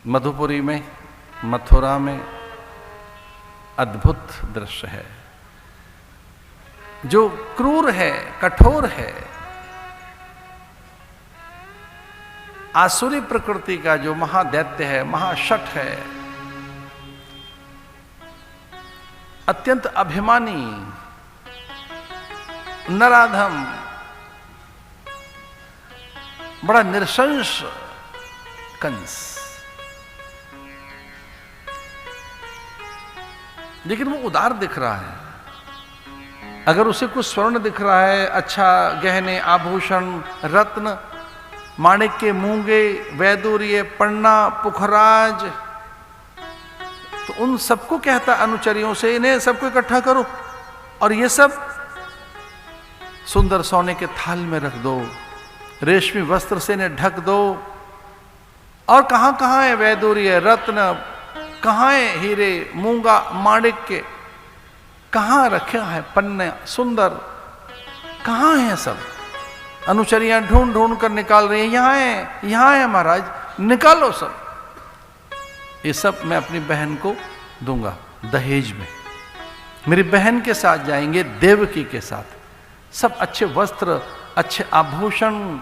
मधुपुरी में, मथुरा में अद्भुत दृश्य है। जो क्रूर है, कठोर है, आसुरी प्रकृति का जो महादैत्य है, महाशठ है, अत्यंत अभिमानी, नराधम, बड़ा निरशंस कंस, लेकिन वो उदार दिख रहा है। अगर उसे कुछ स्वर्ण दिख रहा है, अच्छा गहने, आभूषण, रत्न, माणिक्य, मूंगे, वैदूर्य, पन्ना, पुखराज, तो उन सबको कहता अनुचरियों से, इन्हें सबको इकट्ठा करो और ये सब सुंदर सोने के थाल में रख दो, रेशमी वस्त्र से इन्हें ढक दो। और कहां कहां है वैदूर्य, रत्न, कहां है हीरे, मूंगा, माणिक्य, कहां रखे है पन्ने सुंदर, कहां है सब? अनुचरियां ढूंढ ढूंढ कर निकाल रही है, यहां है महाराज, निकालो सब। ये सब मैं अपनी बहन को दूंगा दहेज में। मेरी बहन के साथ जाएंगे, देवकी के साथ, सब अच्छे वस्त्र, अच्छे आभूषण,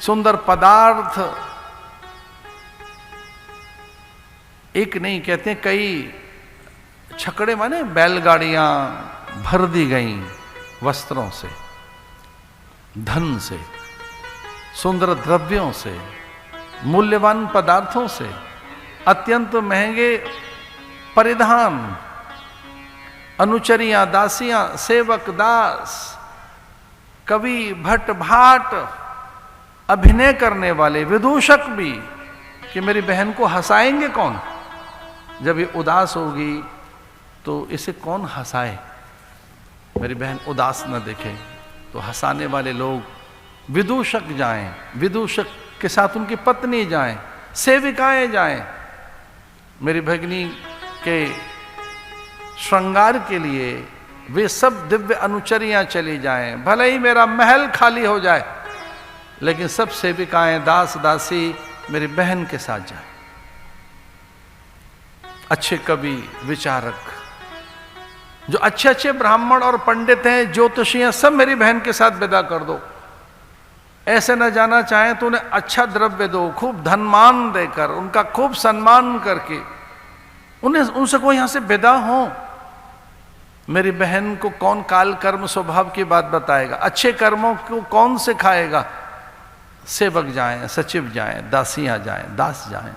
सुंदर पदार्थ, एक नहीं कहते हैं कई छकड़े माने बैलगाड़ियां भर दी गई वस्त्रों से, धन से, सुंदर द्रव्यों से, मूल्यवान पदार्थों से, अत्यंत महंगे परिधान, अनुचरियां, दासियां, सेवक, दास, कवि, भट्ट, भाट, अभिनय करने वाले, विदूषक भी, कि मेरी बहन को हंसाएंगे कौन? जब ये उदास होगी तो इसे कौन हंसाए? मेरी बहन उदास न दिखे तो हंसाने वाले लोग, विदूषक जाएं, विदूषक के साथ उनकी पत्नी जाएं, सेविकाएं जाएं, मेरी भगिनी के श्रृंगार के लिए वे सब दिव्य अनुचरियां चली जाएं। भले ही मेरा महल खाली हो जाए, लेकिन सब सेविकाएं, दास दासी मेरी बहन के साथ जाए। अच्छे कवि, विचारक, जो अच्छे अच्छे ब्राह्मण और पंडित हैं, ज्योतिषियां, सब मेरी बहन के साथ विदा कर दो। ऐसे न जाना चाहें तो उन्हें अच्छा द्रव्य दो, खूब धनमान देकर, उनका खूब सम्मान करके उन्हें, उनसे कोई यहां से विदा हो। मेरी बहन को कौन काल कर्म स्वभाव की बात बताएगा? अच्छे कर्मों को कौन सिखाएगा? सेवक जाएं, सचिव जाएं, दासियां जाएं, दास जाएं,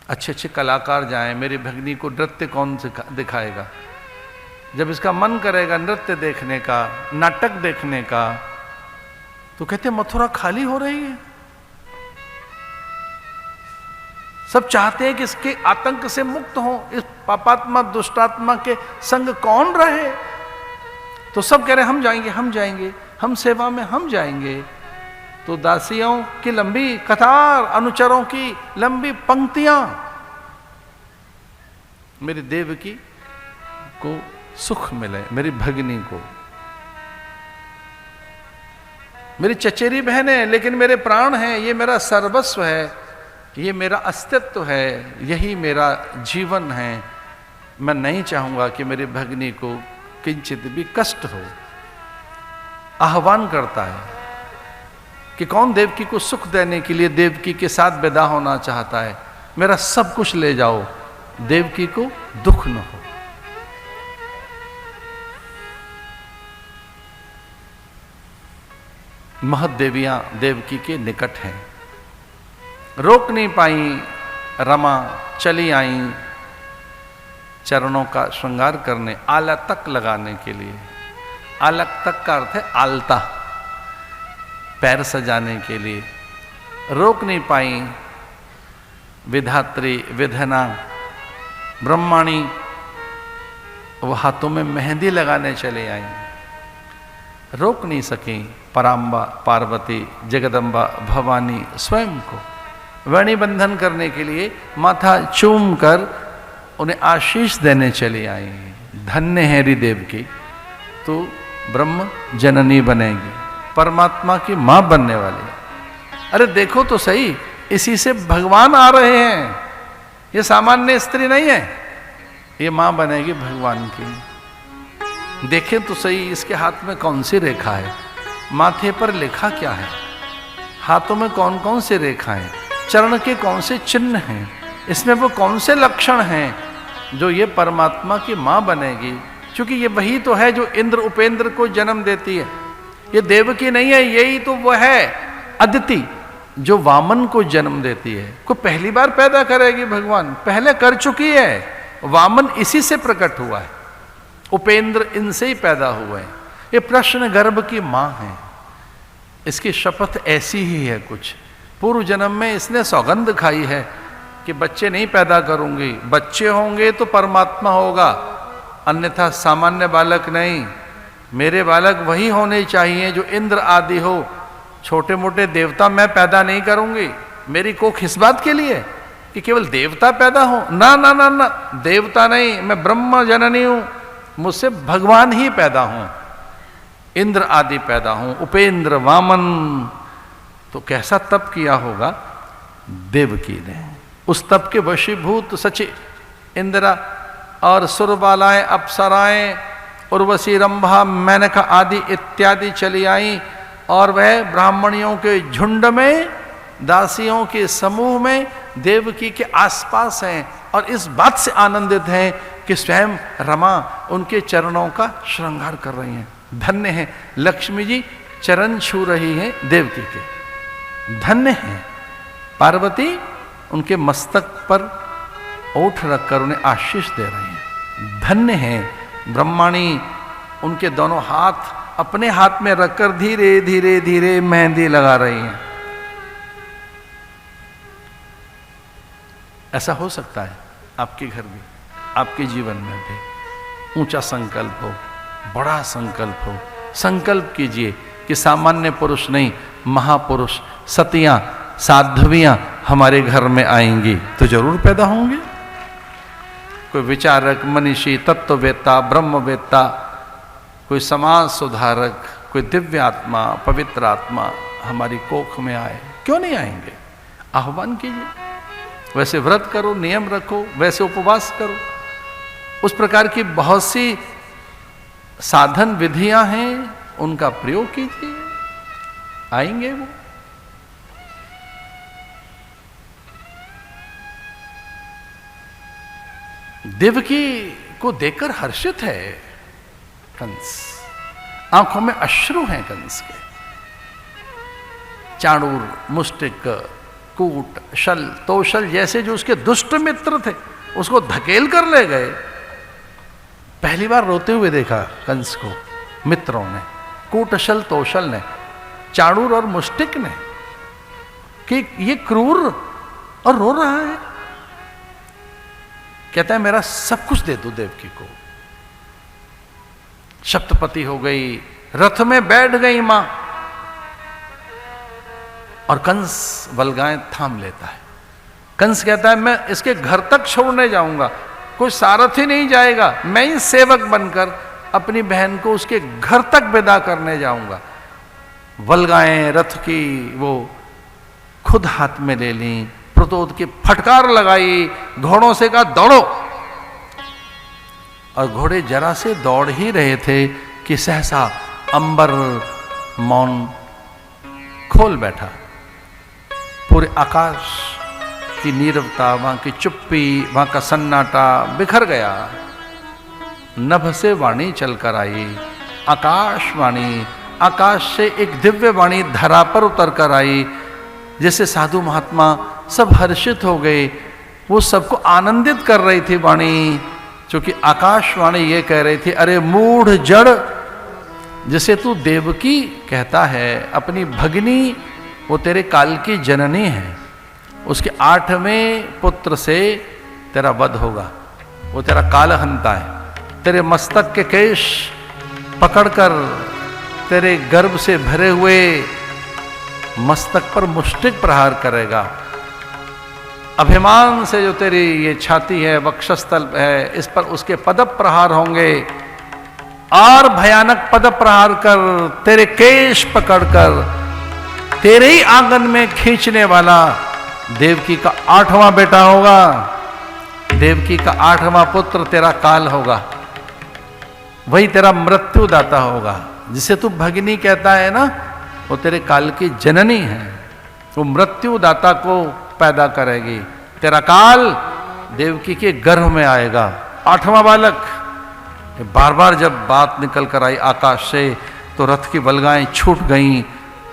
अच्छे अच्छे कलाकार जाएं। मेरी भगिनी को नृत्य कौन दिखाएगा? जब इसका मन करेगा नृत्य देखने का, नाटक देखने का, तो कहते मथुरा खाली हो रही है। सब चाहते हैं कि इसके आतंक से मुक्त हो, इस पापात्मा दुष्टात्मा के संग कौन रहे। तो सब कह रहे हम जाएंगे, हम जाएंगे, हम सेवा में हम जाएंगे। तो दासियों की लंबी कतार, अनुचरों की लंबी पंक्तियां, मेरी देवकी को सुख मिले, मेरी भगिनी को। मेरी चचेरी बहन है, लेकिन मेरे प्राण हैं, ये मेरा सर्वस्व है, ये मेरा अस्तित्व है, यही मेरा जीवन है। मैं नहीं चाहूंगा कि मेरी भगिनी को किंचित भी कष्ट हो। आह्वान करता है कि कौन देवकी को सुख देने के लिए देवकी के साथ विदा होना चाहता है? मेरा सब कुछ ले जाओ, देवकी को दुख न हो। महदेवियां देवकी के निकट हैं, रोक नहीं पाई, रमा चली आई चरणों का श्रृंगार करने, आला तक लगाने के लिए। आलक तक का अर्थ है आलता, पैर सजाने के लिए। रोक नहीं पाई विधात्री, विधना, ब्रह्माणी, वो हाथों में मेहंदी लगाने चले आई। रोक नहीं सकी पराम्बा, पार्वती, जगदम्बा, भवानी स्वयं को वेणी बंधन करने के लिए माथा चूम कर उन्हें आशीष देने चली आई। धन्य है री देवकी, तो ब्रह्म जननी बनेगी, परमात्मा की मां बनने वाली। अरे देखो तो सही, इसी से भगवान आ रहे हैं। ये सामान्य स्त्री नहीं है, ये मां बनेगी भगवान की। देखें तो सही, इसके हाथ में कौन सी रेखा है, माथे पर लिखा क्या है, हाथों में कौन कौन से रेखाएं, चरण के कौन से चिन्ह हैं, इसमें वो कौन से लक्षण हैं जो ये परमात्मा की मां बनेगी। क्योंकि ये वही तो है जो इंद्र उपेंद्र को जन्म देती है। ये देवकी नहीं है, यही तो वो है अदिति जो वामन को जन्म देती है। को पहली बार पैदा करेगी भगवान, पहले कर चुकी है। वामन इसी से प्रकट हुआ है, उपेंद्र इनसे ही पैदा हुए हैं। ये प्रश्न गर्भ की मां है। इसकी शपथ ऐसी ही है। कुछ पूर्व जन्म में इसने सौगंध खाई है कि बच्चे नहीं पैदा करूंगी, बच्चे होंगे तो परमात्मा होगा, अन्यथा सामान्य बालक नहीं। मेरे बालक वही होने चाहिए जो इंद्र आदि हो, छोटे मोटे देवता मैं पैदा नहीं करूंगी। मेरी कोख इस बात के लिए कि केवल देवता पैदा हो, ना ना ना ना, देवता नहीं, मैं ब्रह्म जननी हूं, मुझसे भगवान ही पैदा हूं, इंद्र आदि पैदा हूं, उपेंद्र वामन। तो कैसा तप किया होगा देवकी ने। उस तप के वशीभूत सची इंदिरा और सुरबालाएं, अप्सराएं, उर्वशी, रंभा, मेनका आदि इत्यादि चली आई और वह ब्राह्मणियों के झुंड में, दासियों के समूह में देवकी के आसपास हैं और इस बात से आनंदित हैं कि स्वयं रमा उनके चरणों का श्रृंगार कर रही हैं। धन्य है लक्ष्मी जी चरण छू रही हैं देवकी के। धन्य है पार्वती उनके मस्तक पर ओठ रखकर उन्हें आशीष दे रही हैं। धन्य है ब्रह्माणी उनके दोनों हाथ अपने हाथ में रखकर धीरे धीरे धीरे मेहंदी लगा रही हैं। ऐसा हो सकता है आपके घर भी, आपके जीवन में भी। ऊंचा संकल्प हो, बड़ा संकल्प हो, संकल्प कीजिए कि सामान्य पुरुष नहीं, महापुरुष, सतियां, साध्वियां हमारे घर में आएंगी तो जरूर पैदा होंगे। कोई विचारक, मनीषी, तत्ववेत्ता, ब्रह्मवेत्ता, कोई समाज सुधारक, कोई दिव्य आत्मा, पवित्र आत्मा हमारी कोख में आए, क्यों नहीं आएंगे? आह्वान कीजिए। वैसे व्रत करो, नियम रखो, वैसे उपवास करो। उस प्रकार की बहुत सी साधन विधियां हैं, उनका प्रयोग कीजिए, आएंगे वो। देवकी को देखकर हर्षित है कंस, आंखों में अश्रु हैं कंस के। चाणूर, मुष्टिक, कूट, शल, तोशल जैसे जो उसके दुष्ट मित्र थे उसको धकेल कर ले गए। पहली बार रोते हुए देखा कंस को मित्रों ने, कूट, शल, तोशल ने, चाणूर और मुष्टिक ने, कि ये क्रूर और रो रहा है। कहता है मेरा सब कुछ दे दो देवकी को। सप्तपति हो गई, रथ में बैठ गई मां, और कंस वल्गाएं थाम लेता है। कंस कहता है मैं इसके घर तक छोड़ने जाऊंगा, कोई सारथी नहीं जाएगा, मैं ही सेवक बनकर अपनी बहन को उसके घर तक विदा करने जाऊंगा। वल्गाएं रथ की वो खुद हाथ में ले ली, प्रतोद की फटकार लगाई, घोड़ों से कहा दौड़ो, और घोड़े जरा से दौड़ ही रहे थे कि सहसा अंबर मौन खोल बैठा। पूरे आकाश की नीरवता, वहां की चुप्पी, वहां का सन्नाटा बिखर गया। नभ से वाणी चलकर आई, आकाशवाणी, आकाश से एक दिव्य वाणी धरा पर उतर कर आई। जैसे साधु महात्मा सब हर्षित हो गए, वो सबको आनंदित कर रही थी वाणी, क्योंकि आकाशवाणी ये कह रही थी अरे मूढ़ जड़, जिसे तू देवकी कहता है, अपनी भगनी वो तेरे काल की जननी है, उसके 8वें पुत्र से तेरा वध होगा, वो तेरा कालहंता है। तेरे मस्तक के केश पकड़कर तेरे गर्भ से भरे हुए मस्तक पर मुष्टिक प्रहार करेगा। अभिमान से जो तेरी ये छाती है, वक्षस्थल है, इस पर उसके पद प्रहार होंगे, और भयानक पद प्रहार कर तेरे केश पकड़कर तेरे ही आंगन में खींचने वाला देवकी का 8वां बेटा होगा, देवकी का 8वां पुत्र तेरा काल होगा, वही तेरा मृत्युदाता होगा। जिसे तू भगिनी कहता है ना, वो तेरे काल की जननी है, वो मृत्युदाता को पैदा करेगी। तेरा काल देवकी के गर्भ में आएगा। 8वां बालक। बार बार जब बात निकल कर आई आकाश से तो रथ की बलगाएं छूट गईं,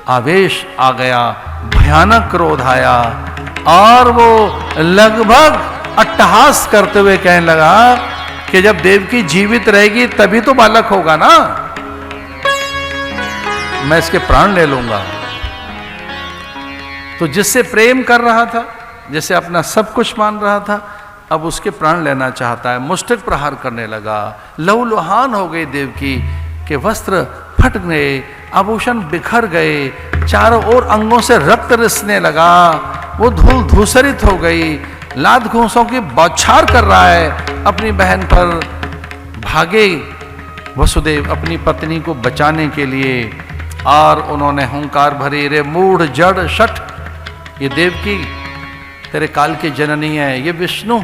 आवेश आ गया, भयानक क्रोध आया और वो लगभग अट्टहास करते हुए कहने लगा कि जब देवकी जीवित रहेगी तभी तो बालक होगा ना, मैं इसके प्राण ले लूंगा। तो जिससे प्रेम कर रहा था, जिसे अपना सब कुछ मान रहा था, अब उसके प्राण लेना चाहता है। मुष्टिक प्रहार करने लगा। लहूलुहान हो गई देवकी के वस्त्र फट गए, आभूषण बिखर गए, चारों ओर अंगों से रक्त रिसने लगा, वो धूल धूसरित हो गई, लात घूंसों की बौछार कर रहा है अपनी बहन पर। भागे वसुदेव अपनी पत्नी को बचाने के लिए और उन्होंने हुंकार भरी, रे मूढ़ जड़ शठ, ये देवकी तेरे काल की जननी है, ये विष्णु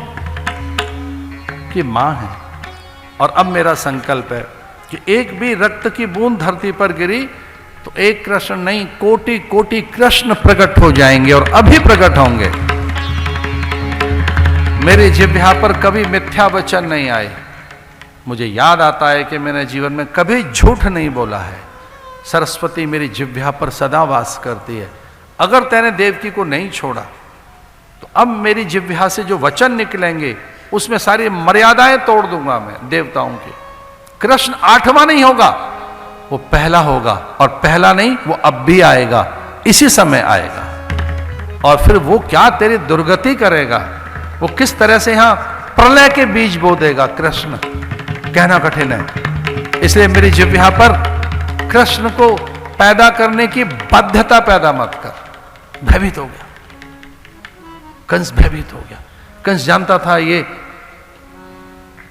की मां है। और अब मेरा संकल्प है कि एक भी रक्त की बूंद धरती पर गिरी तो एक कृष्ण नहीं, कोटि कोटि कृष्ण प्रकट हो जाएंगे और अभी प्रकट होंगे। मेरे जिह्वा पर कभी मिथ्या वचन नहीं आए। मुझे याद आता है कि मैंने जीवन में कभी झूठ नहीं बोला है। सरस्वती मेरी जिह्वा पर सदा वास करती है। अगर तैने देवकी को नहीं छोड़ा तो अब मेरी जिह्वा से जो वचन निकलेंगे उसमें सारी मर्यादाएं तोड़ दूंगा मैं देवताओं की। कृष्ण 8वां नहीं होगा, वो पहला होगा, और पहला नहीं वो अब भी आएगा, इसी समय आएगा। और फिर वो क्या तेरी दुर्गति करेगा, वो किस तरह से यहां प्रलय के बीज बो देगा कृष्ण, कहना कठिन है। इसलिए मेरी जिह्वा पर कृष्ण को पैदा करने की बाध्यता पैदा मत कर। भयभीत हो गया कंस, भयभीत हो गया। कंस जानता था ये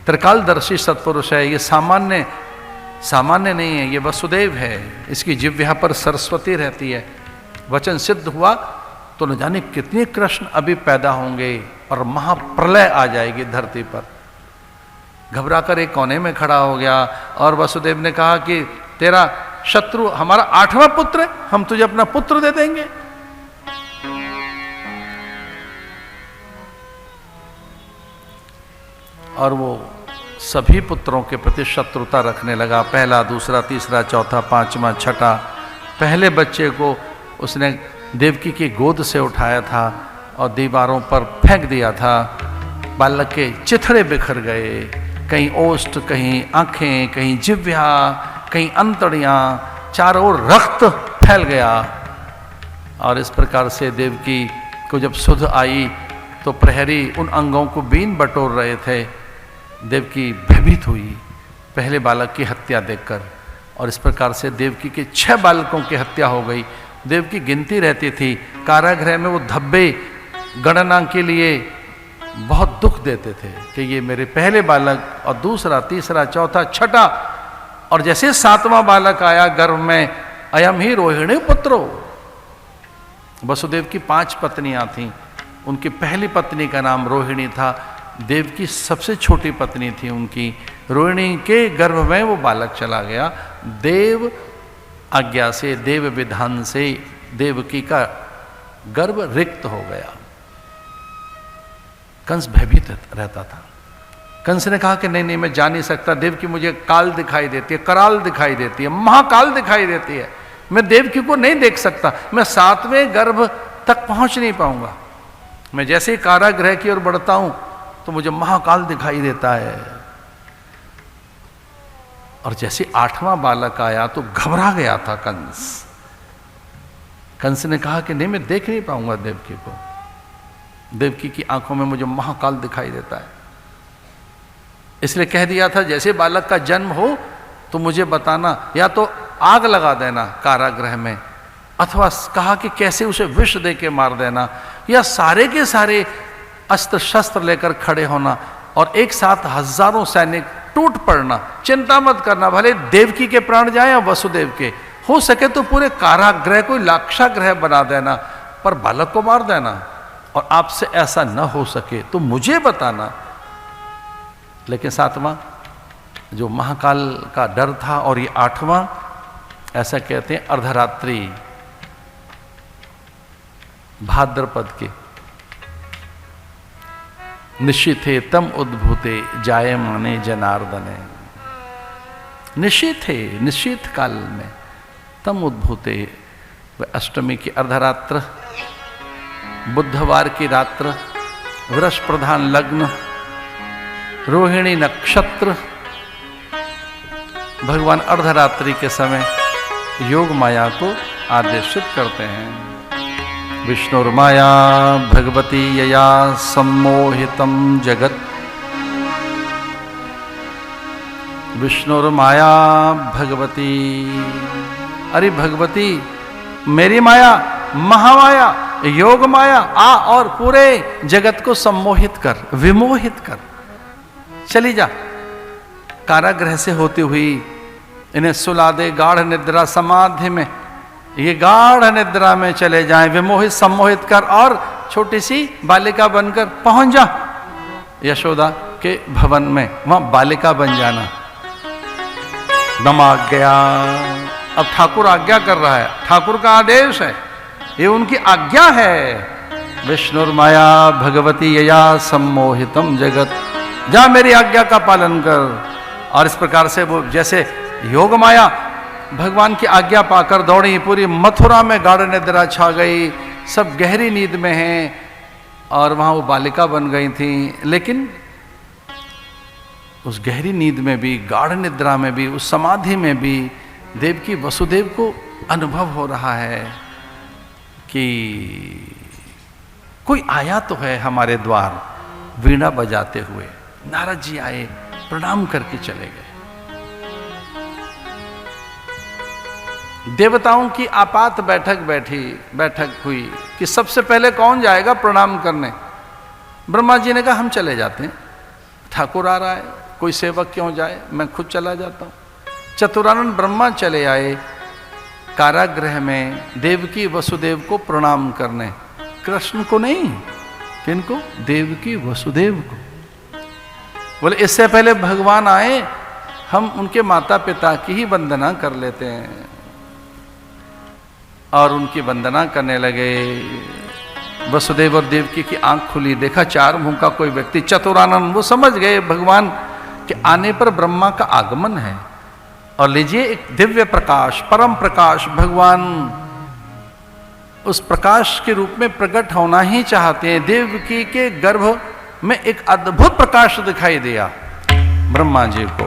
त्रिकालदर्शी सत्पुरुष है, ये सामान्य नहीं है, ये वसुदेव है, इसकी जिह्वा पर सरस्वती रहती है। वचन सिद्ध हुआ तो न जाने कितने कृष्ण अभी पैदा होंगे और महाप्रलय आ जाएगी धरती पर। घबराकर एक कोने में खड़ा हो गया और वसुदेव ने कहा कि तेरा शत्रु हमारा 8वां पुत्र है, हम तुझे अपना पुत्र दे देंगे। और वो सभी पुत्रों के प्रति शत्रुता रखने लगा। पहला, दूसरा, तीसरा, चौथा, 5वां, 6ठा। पहले बच्चे को उसने देवकी की गोद से उठाया था और दीवारों पर फेंक दिया था। बालक के चिथड़े बिखर गए, कहीं ओष्ठ, कहीं आंखें, कहीं जिह्वा, कहीं अंतड़ियां, चारों ओर रक्त फैल गया। और इस प्रकार से देवकी को जब सुध आई तो प्रहरी उन अंगों को बीन बटोर रहे थे। देवकी भयभीत हुई पहले बालक की हत्या देखकर, और इस प्रकार से देवकी के 6 बालकों की हत्या हो गई। देवकी गिनती रहती थी, कारागृह में वो धब्बे गणना के लिए बहुत दुख देते थे कि ये मेरे पहले बालक और दूसरा, तीसरा, चौथा, 6ठा, और जैसे 7वां बालक आया गर्भ में, अयम ही रोहिणी पुत्रो। वसुदेव की 5 पत्नियां थीं, उनकी पहली पत्नी का नाम रोहिणी था। देव की सबसे छोटी पत्नी थी उनकी। रोहिणी के गर्भ में वो बालक चला गया। देव आज्ञा से, देव विधान से देवकी का गर्भ रिक्त हो गया। कंस भयभीत रहता था। कंस ने कहा कि नहीं नहीं, मैं जा नहीं सकता। देवकी मुझे काल दिखाई देती है, कराल दिखाई देती है, महाकाल दिखाई देती है, मैं देवकी को नहीं देख सकता। मैं 7वें गर्भ तक पहुंच नहीं पाऊंगा। मैं जैसे ही कारागृह की ओर बढ़ता हूं तो मुझे महाकाल दिखाई देता है। और जैसे 8वां बालक आया तो घबरा गया था कंस। कंस ने कहा कि नहीं, मैं देख नहीं पाऊंगा देवकी को। देवकी की आंखों में मुझे महाकाल दिखाई देता है। इसलिए कह दिया था जैसे बालक का जन्म हो तो मुझे बताना, या तो आग लगा देना कारागृह में, अथवा कहा कि कैसे उसे विष दे के मार देना, या सारे के सारे अस्त्र शस्त्र लेकर खड़े होना और एक साथ हजारों सैनिक टूट पड़ना। चिंता मत करना, भले देवकी के प्राण जाए या वसुदेव के, हो सके तो पूरे कारागृह को लाक्षागृह बना देना, पर बालक को मार देना। और आपसे ऐसा न हो सके तो मुझे बताना। लेकिन 7वां जो महाकाल का डर था, और ये 8वां, ऐसा कहते हैं अर्धरात्रि भाद्रपद के, निशिथे तम उद्भूते जायमाने जनार्दने। निशिथे, निशिथ काल में, तम उद्भूते, अष्टमी की अर्धरात्र, बुधवार की रात्र, वृष प्रधान लग्न, रोहिणी नक्षत्र, भगवान अर्धरात्रि के समय योग माया को आदेशित करते हैं। विष्णुर्माया भगवती यया सम्मोहितम जगत, विष्णुर्माया भगवती, अरे भगवती मेरी माया, महामाया, योग माया, आ और पूरे जगत को सम्मोहित कर, विमोहित कर, चली जा। कारागृह से होती हुई इन्हें सुला दे गाढ़ निद्रा समाधि में, ये गाढ़ निद्रा में चले जाएं, विमोहित सम्मोहित कर, और छोटी सी बालिका बनकर पहुंच जा यशोदा के भवन में, वहां बालिका बन जाना। दमाग गया। अब ठाकुर आज्ञा कर रहा है, ठाकुर का आदेश है, ये उनकी आज्ञा है। विष्णुर्माया भगवती यया सम्मोहितम जगत, जा मेरी आज्ञा का पालन कर। और इस प्रकार से वो जैसे योग माया भगवान की आज्ञा पाकर दौड़ी, पूरी मथुरा में गाढ़ निद्रा छा गई, सब गहरी नींद में हैं, और वहां वो बालिका बन गई थी। लेकिन उस गहरी नींद में भी, गाढ़ निद्रा में भी, उस समाधि में भी देवकी वसुदेव को अनुभव हो रहा है कि कोई आया तो है हमारे द्वार, वीणा बजाते हुए। नारद जी आए, प्रणाम करके चले गए। देवताओं की आपात बैठक हुई कि सबसे पहले कौन जाएगा प्रणाम करने। ब्रह्मा जी ने कहा हम चले जाते हैं, ठाकुर आ रहा है, कोई सेवक क्यों जाए, मैं खुद चला जाता हूं। चतुरानन ब्रह्मा चले आए कारागृह में देवकी वसुदेव को प्रणाम करने, कृष्ण को नहीं, किनको, देवकी वसुदेव को। बोले इससे पहले भगवान आए, हम उनके माता पिता की ही वंदना कर लेते हैं। और उनकी वंदना करने लगे। वसुदेव और देवकी की आंख खुली, देखा चार मुंह का कोई व्यक्ति, चतुरानन, वो समझ गए भगवान के आने पर ब्रह्मा का आगमन है। और लीजिए एक दिव्य प्रकाश, परम प्रकाश, भगवान उस प्रकाश के रूप में प्रकट होना ही चाहते हैं। देवकी के गर्भ में एक अद्भुत प्रकाश दिखाई दिया। ब्रह्मा जी को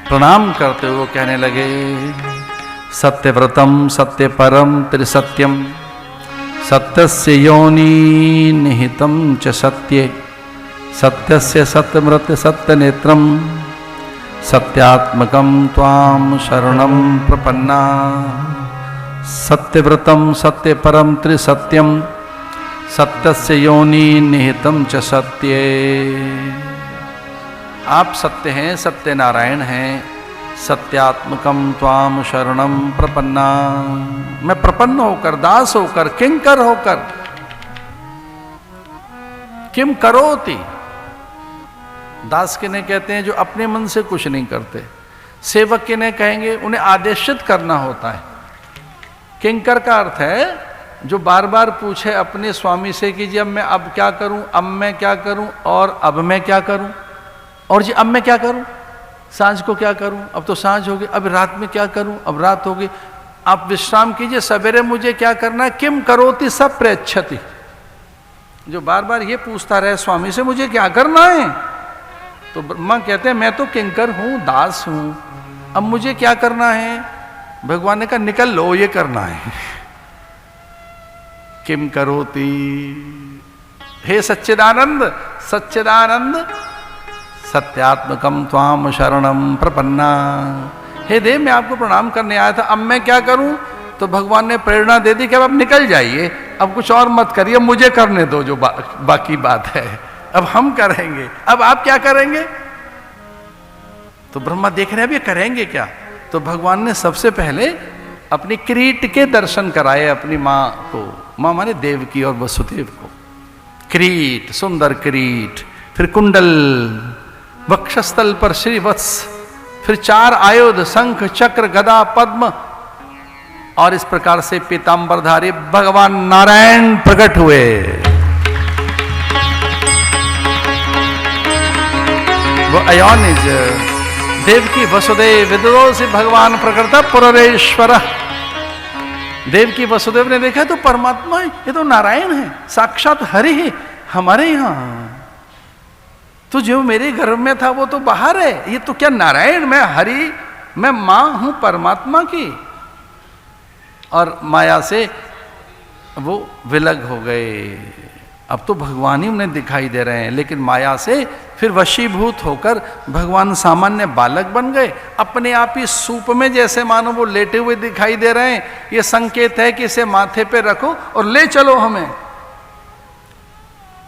प्रणाम करते हुए कहने लगे, सत्यव्रतम सत्य परम त्रिसत्यम, सत्यस्य योनि निहितम च सत्ये, सत्यस्य सत्यमृत सत्यनेत्रम, सत्यात्मकम त्वाम शरणम प्रपन्ना। सत्यव्रतम सत्य परम त्रिसत्यम, सत्यस्य योनि निहितम च सत्ये। आप सत्य हैं, सत्यनारायण हैं। सत्यात्मकम त्वाम शरणम प्रपन्ना, मैं प्रपन्न होकर, दास होकर, किंकर होकर, किम करोति, दास किन्हें कहते हैं जो अपने मन से कुछ नहीं करते। सेवक किन्हें कहेंगे, उन्हें आदेशित करना होता है। किंकर का अर्थ है जो बार बार पूछे अपने स्वामी से कि जी अब मैं अब क्या करूं, अब मैं क्या करूं, और अब मैं क्या करूं, और जी अब मैं क्या करूं, सांझ को क्या करूं, अब तो सांझ हो गई, अब रात में क्या करूं, अब रात हो गई, आप विश्राम कीजिए, सवेरे मुझे क्या करना है, किम करोति सब प्रेक्षति। जो बार बार ये पूछता रहे स्वामी से मुझे क्या करना है, तो ब्रह्मा कहते हैं मैं तो किंकर हूं, दास हूं, अब मुझे क्या करना है। भगवान ने कहा निकल लो, ये करना है। किम करोति, हे सच्चिदानंद, सच्चिदानंद सत्यात्मकम त्वाम शरणम प्रपन्ना। हे देव मैं आपको प्रणाम करने आया था, अब मैं क्या करूं। तो भगवान ने प्रेरणा दे दी कि अब आप निकल जाइए, अब कुछ और मत करिए, मुझे करने दो जो बाकी बात है, अब हम करेंगे, अब आप क्या करेंगे। तो ब्रह्मा देख रहे हैं अभी करेंगे क्या। तो भगवान ने सबसे पहले अपनी किरीट के दर्शन कराए अपनी माँ को, माँ माने देवकी और वसुदेव को। किरीट, सुंदर किरीट, फिर कुंडल, वक्षस्थल पर श्रीवत्स, फिर 4 आयुध शंख चक्र गदा पद्म, और इस प्रकार से पीतांबरधारी भगवान नारायण प्रकट हुए। वो अयोनिज देवकी वसुदेव विदुरो से भगवान प्रकट पुरेश्वर। देवकी वसुदेव ने देखा तो परमात्मा, ये तो नारायण है, साक्षात हरि है हमारे यहां। तो जो मेरे गर्भ में था वो तो बाहर है, ये तो क्या नारायण, मैं हरि, मैं मां हूं परमात्मा की। और माया से वो विलग हो गए। अब तो भगवान ही उन्हें दिखाई दे रहे हैं, लेकिन माया से फिर वशीभूत होकर भगवान सामान्य बालक बन गए। अपने आप ही सूप में जैसे मानो वो लेटे हुए दिखाई दे रहे हैं। ये संकेत है कि इसे माथे पे रखो और ले चलो हमें।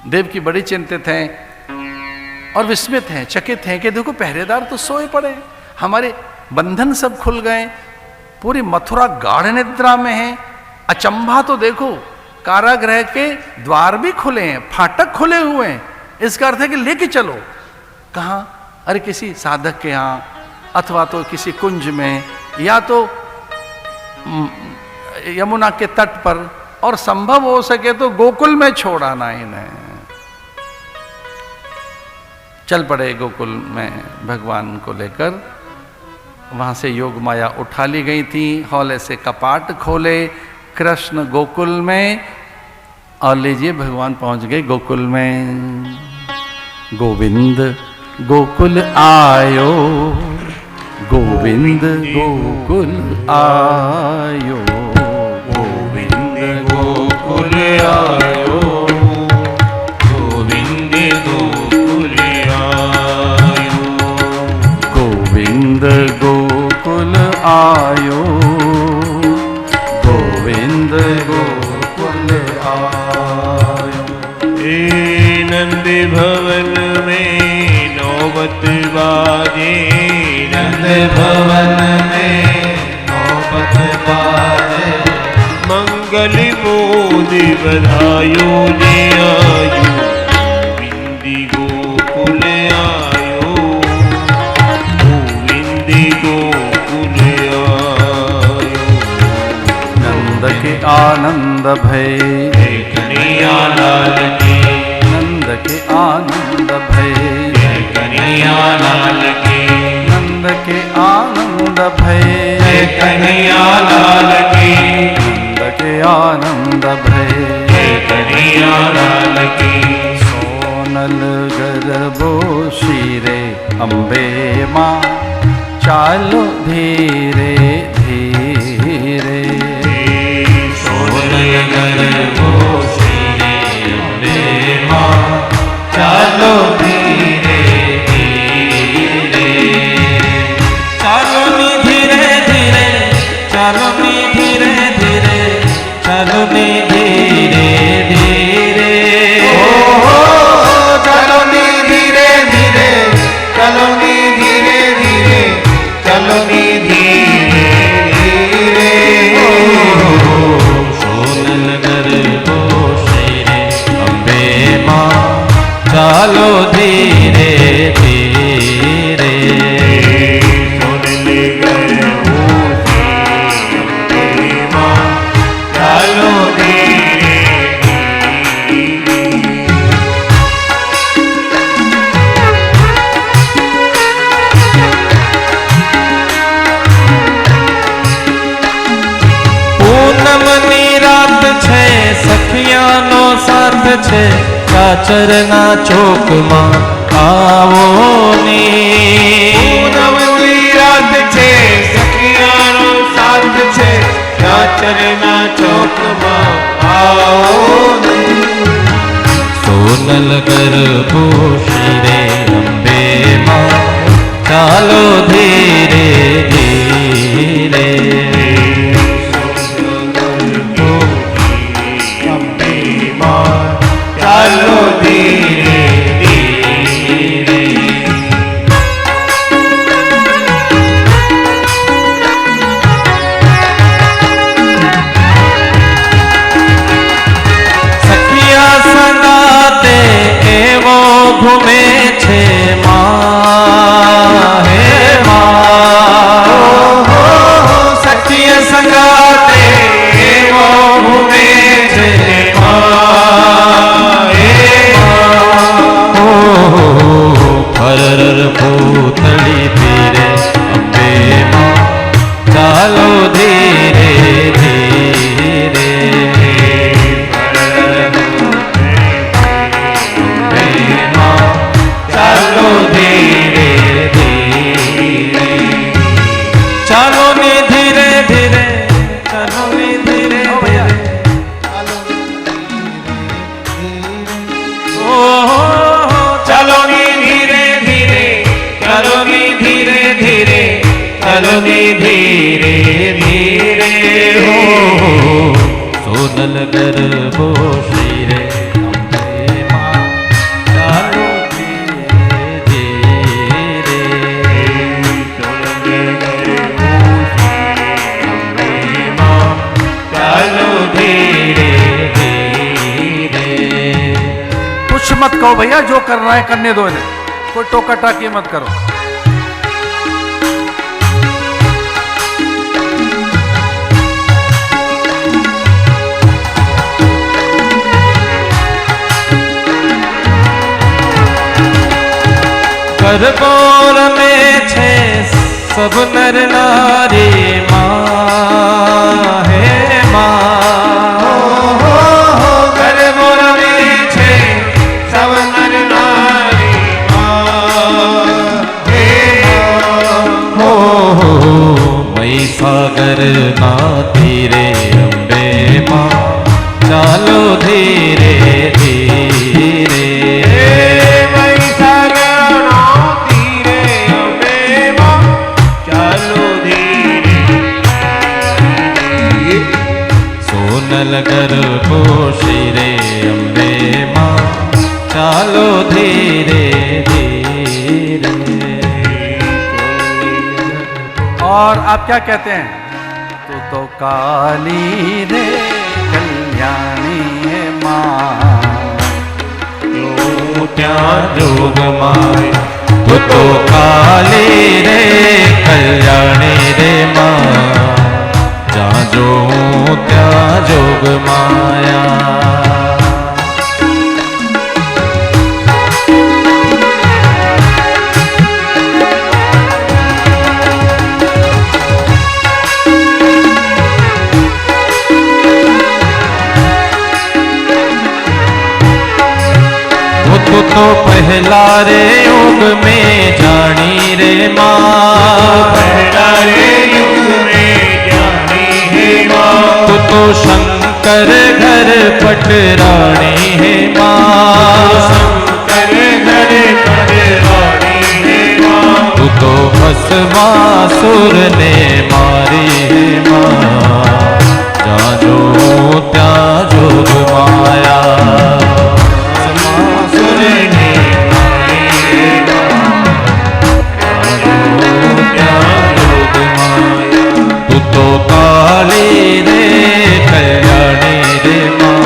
देव की बड़ी चिंतित हैं और विस्मित हैं, चकित हैं कि देखो पहरेदार तो सोए पड़े, हमारे बंधन सब खुल गए, पूरी मथुरा गाढ़ निद्रा में है। अचंभा तो देखो, कारागृह के द्वार भी खुले हैं, फाटक खुले हुए हैं। इसका अर्थ है कि लेके चलो। कहाँ? अरे किसी साधक के यहाँ, अथवा तो किसी कुंज में, या तो यमुना के तट पर, और संभव हो सके तो गोकुल में छोड़ आना इन्हें। चल पड़े गोकुल में भगवान को लेकर। वहां से योग माया उठा ली गई थी, हौले से कपाट खोले कृष्ण गोकुल में, और लीजिए भगवान पहुंच गए गोकुल में। गोविंद गोकुल आयो, गोविंद गोकुल आयो, गोविंद गोकुल आयो, गोविंद गोकुल आयो, गोविंद गोकुल आयो, गोविंद गोकुल आयो। नंद भवन में नौबत बाजे, नंद भवन में नौबत बाजे, मंगल मोदी बधायो जे आयो, गोविंद गोकुल आयो, गोविंद गोकुल आयो। नंद के आनंद भय, कन्हैया लाल की, नंद के आनंद भय, कन्हैया लाल की, नंद के आनंद भय, कन्हैया लाल की, नंद के आनंद भय, कन्हैया लाल की। सोनल गर्भो शिरे अम्बे माँ, चालो धीरे धीरे, सोनल गर्भो शिरे अम्बे माँ, चालो धीरे धीरे, चालो नी धीरे धीरे, चालो नी धीरे धीरे, चालो नी धीरे धीरे, चलो नी धीरे धीरे, चलो नी धीरे धीरे, चलो नी धीरे धीरे। सोनल गर्भो शिरे अम्बे माँ, चलो धीरे धीरे, सोनल गर्भो शिरे अम्बे माँ, चलो धीरे धीरे। પૂનમની રાત છે, સખિયાનો સાથ છે, ચાચરના ચોકમાં આવો ને। પૂનમની રાત છે, સખિયાનો સાથ છે, ચાચરના ચોકમાં આવો ને। સોનલ ગર્ભો શિરે અંબે માં, ચાલો ધીરે ધીરે, ચાલો ધીરે ધીરે। સખિયા સંગાત घूमे छे माँ हे माँ सखिय संगाते वो घूमे छे माँ हे माँ फरर पूतली पीरे अम्बे माँ चालो धीरे धीरे चालो धीरे धीरे चालो नी धीरे धीरे चालो नी धीरे धीरे ओ चालो नी धीरे धीरे चालो नी धीरे धीरे चालो नी धीरे धीरे हो सोनल गरबो श्री रे मत कहो भैया, जो करना है करने दो इन्हें, कोई टोका टाकी मत करो। करबोर में छे सब नर नारी माँ हे माँ करबोर में छे सब नर नारी माँ हे माँ मई सागर ना तीरे अम्बे माँ चालो धीरे धीरे नगर पोषी रे अम्बे माँ चालो धीरे धीरे। और आप क्या कहते हैं? तू तो काली रे कल्याणी है माँ, तू क्या जोग माय, तू तो काली रे कल्याणी रे माँ, जा जो त्या जोग माया। तू तो पहला रे युग में जानी रे माँ, पहला रे युग में तू तो शंकर घर पटरानी है माँ, शंकर घर पटरानी है माँ, तू तो भस्मासुर ने मारी है माँ, जा जो त्या जोग माया, भस्मासुर ने मारी है माँ, जा जो त्या जोग माया। तू तो काली रे कल्याणी रे माँ,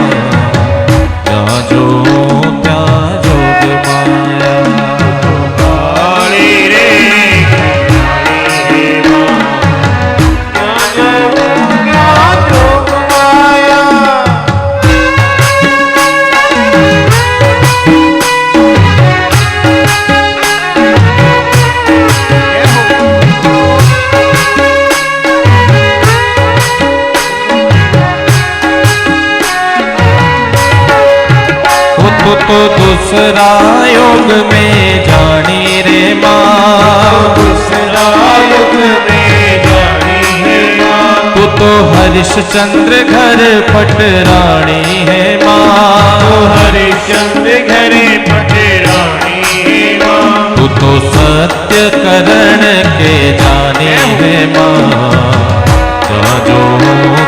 जा जो त्या जोग माया, काली रे कल्याणी रे माँ, जा जो त्या जोग माया। तू तो दूसरा युग में जानी रे माँ, दूसरा युग में जानी है माँ, तू तो हरिश्चंद्र घर पटरानी है माँ, तू हरिश्चंद्र घर पटरानी है माँ, तू तो सत्य करण के जानी है माँ, जा जो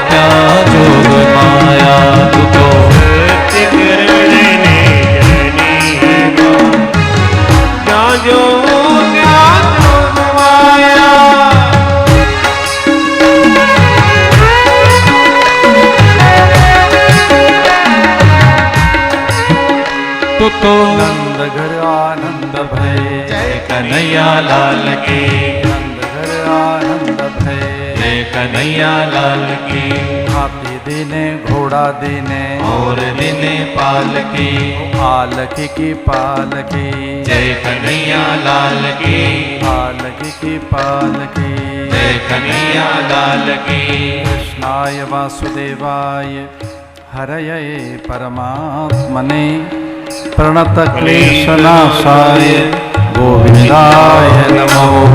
क्या जोग माया, तू तो सत्य करण जो क्या जोग माया। तू तो नंद घर आनंद भय, जय कन्हैया लाल की, नंद घर आनंद भय, जय कन्हैया लाल की। हाथी दीने घोड़ा दीने, और दिने पालकी, पालकी की पालकी, जय कन्हैया लाल की, पालकी की पालकी, जय कन्हैया लाल की। कृष्णाय वासुदेवाय हरये परमात्मने प्रणतक्लेशनाशाय गोविन्दाय नमः।